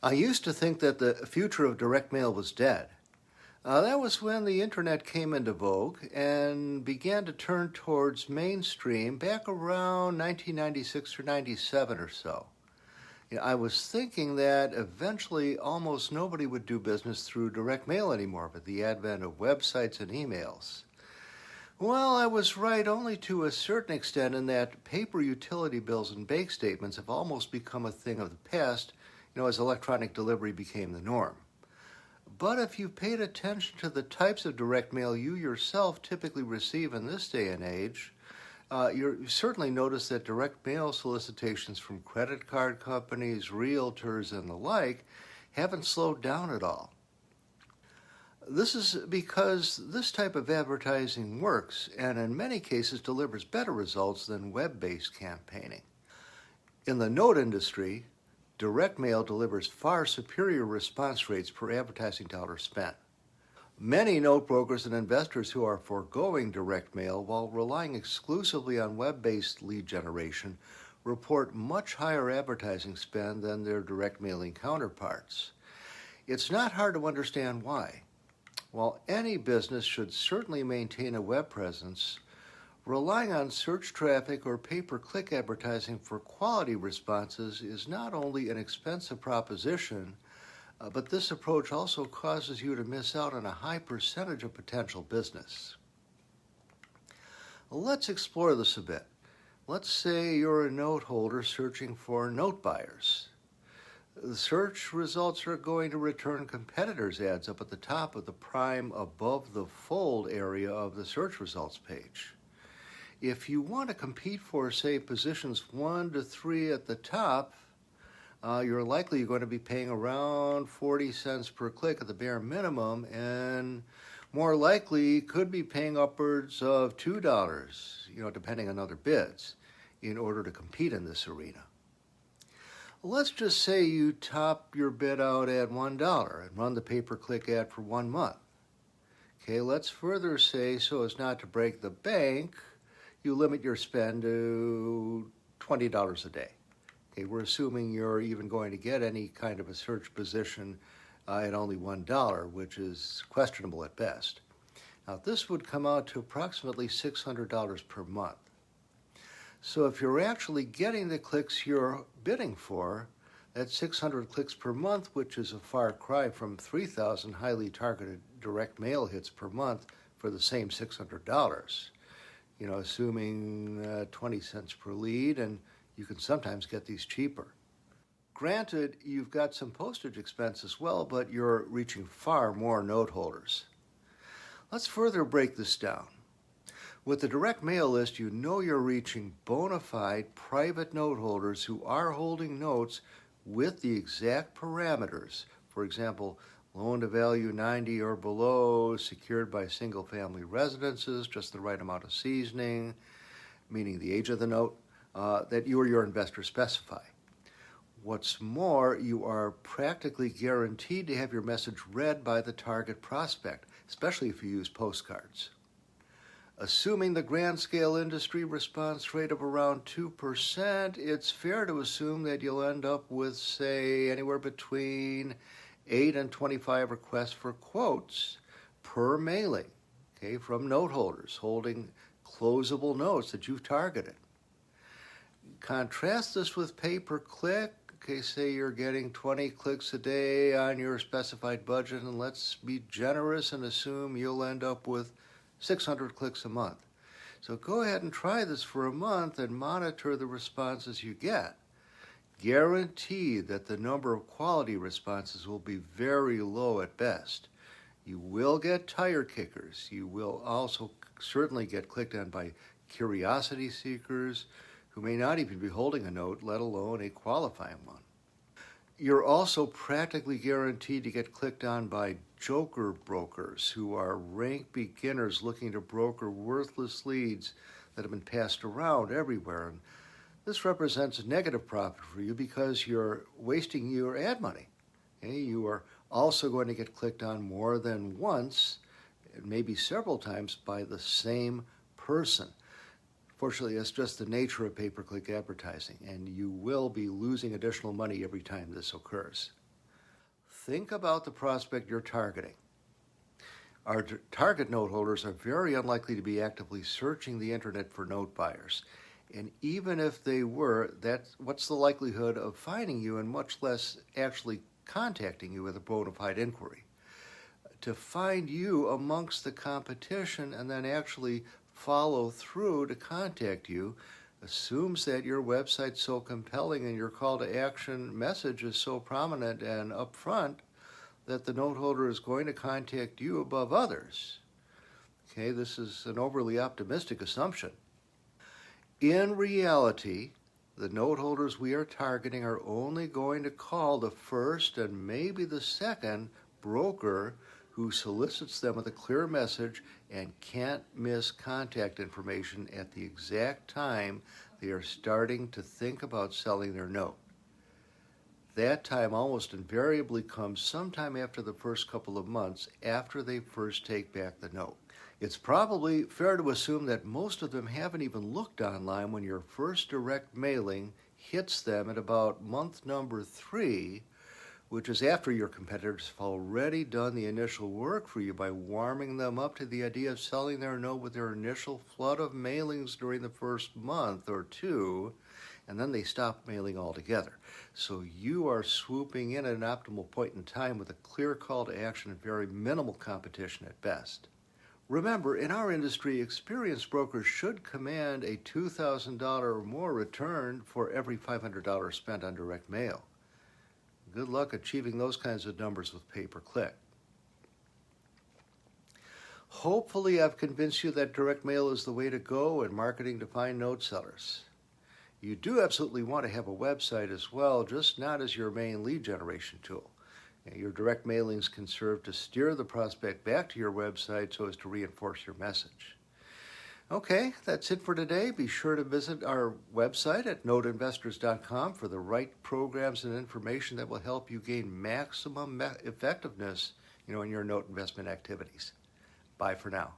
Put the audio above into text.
I used to think that the future of direct mail was dead. That was when the internet came into vogue and began to turn towards mainstream back around 1996 or 97 or so. I was thinking that eventually almost nobody would do business through direct mail anymore with the advent of websites and emails. Well, I was right only to a certain extent in that paper utility bills and bank statements have almost become a thing of the past, as electronic delivery became the norm. But if you've paid attention to the types of direct mail you yourself typically receive in this day and age, you certainly notice that direct mail solicitations from credit card companies, realtors, and the like haven't slowed down at all. This is because this type of advertising works and in many cases delivers better results than web-based campaigning. In the note industry, direct mail delivers far superior response rates per advertising dollar spent. Many note brokers and investors who are foregoing direct mail while relying exclusively on web-based lead generation report much higher advertising spend than their direct mailing counterparts. It's not hard to understand why. While any business should certainly maintain a web presence, relying on search traffic or pay-per-click advertising for quality responses is not only an expensive proposition, but this approach also causes you to miss out on a high percentage of potential business. Let's explore this a bit. Let's say you're a note holder searching for note buyers. The search results are going to return competitors' ads up at the top of the prime above the fold area of the search results page. If you want to compete for, say, positions 1 to 3 at the top, you're likely going to be paying around 40 cents per click at the bare minimum, and more likely could be paying upwards of $2, depending on other bids, in order to compete in this arena. Let's just say you top your bid out at $1 and run the pay-per-click ad for 1 month. Okay, let's further say, so as not to break the bank, you limit your spend to $20 a day. Okay, we're assuming you're even going to get any kind of a search position at only $1, which is questionable at best. Now, this would come out to approximately $600 per month. So if you're actually getting the clicks you're bidding for, that's 600 clicks per month, which is a far cry from 3,000 highly targeted direct mail hits per month for the same $600. Assuming 20 cents per lead, and you can sometimes get these cheaper. Granted, you've got some postage expense as well, but you're reaching far more note holders. Let's further break this down. With the direct mail list, you're reaching bona fide private note holders who are holding notes with the exact parameters. For example, loan to value 90 or below, secured by single family residences, just the right amount of seasoning, meaning the age of the note, that you or your investor specify. What's more, you are practically guaranteed to have your message read by the target prospect, especially if you use postcards. Assuming the grand scale industry response rate of around 2%, it's fair to assume that you'll end up with, say, anywhere between 8 and 25 requests for quotes per mailing, okay, from note holders holding closable notes that you've targeted. Contrast this with pay-per-click. Okay, say you're getting 20 clicks a day on your specified budget, and let's be generous and assume you'll end up with 600 clicks a month. So go ahead and try this for a month and monitor the responses you get. Guarantee that the number of quality responses will be very low at best. You will get tire kickers. You will also certainly get clicked on by curiosity seekers who may not even be holding a note, let alone a qualifying one. You're also practically guaranteed to get clicked on by joker brokers who are rank beginners looking to broker worthless leads that have been passed around everywhere. And this represents a negative profit for you because you're wasting your ad money. Okay? You are also going to get clicked on more than once, maybe several times, by the same person. Fortunately, that's just the nature of pay-per-click advertising, and you will be losing additional money every time this occurs. think about the prospect you're targeting. Our target note holders are very unlikely to be actively searching the internet for note buyers. And even if they were, what's the likelihood of finding you and much less actually contacting you with a bona fide inquiry? To find you amongst the competition and then actually follow through to contact you assumes that your website's so compelling and your call to action message is so prominent and upfront that the note holder is going to contact you above others. Okay, this is an overly optimistic assumption. In reality, the note holders we are targeting are only going to call the first and maybe the second broker who solicits them with a clear message and can't miss contact information at the exact time they are starting to think about selling their note. That time almost invariably comes sometime after the first couple of months after they first take back the note. It's probably fair to assume that most of them haven't even looked online when your first direct mailing hits them at about month number 3, which is after your competitors have already done the initial work for you by warming them up to the idea of selling their note with their initial flood of mailings during the first month or 2, and then they stop mailing altogether. So you are swooping in at an optimal point in time with a clear call to action and very minimal competition at best. Remember, in our industry, experienced brokers should command a $2,000 or more return for every $500 spent on direct mail. Good luck achieving those kinds of numbers with pay-per-click. Hopefully, I've convinced you that direct mail is the way to go in marketing to find note sellers. You do absolutely want to have a website as well, just not as your main lead generation tool. Your direct mailings can serve to steer the prospect back to your website so as to reinforce your message. Okay, that's it for today. Be sure to visit our website at noteinvestors.com for the right programs and information that will help you gain maximum effectiveness in your note investment activities. Bye for now.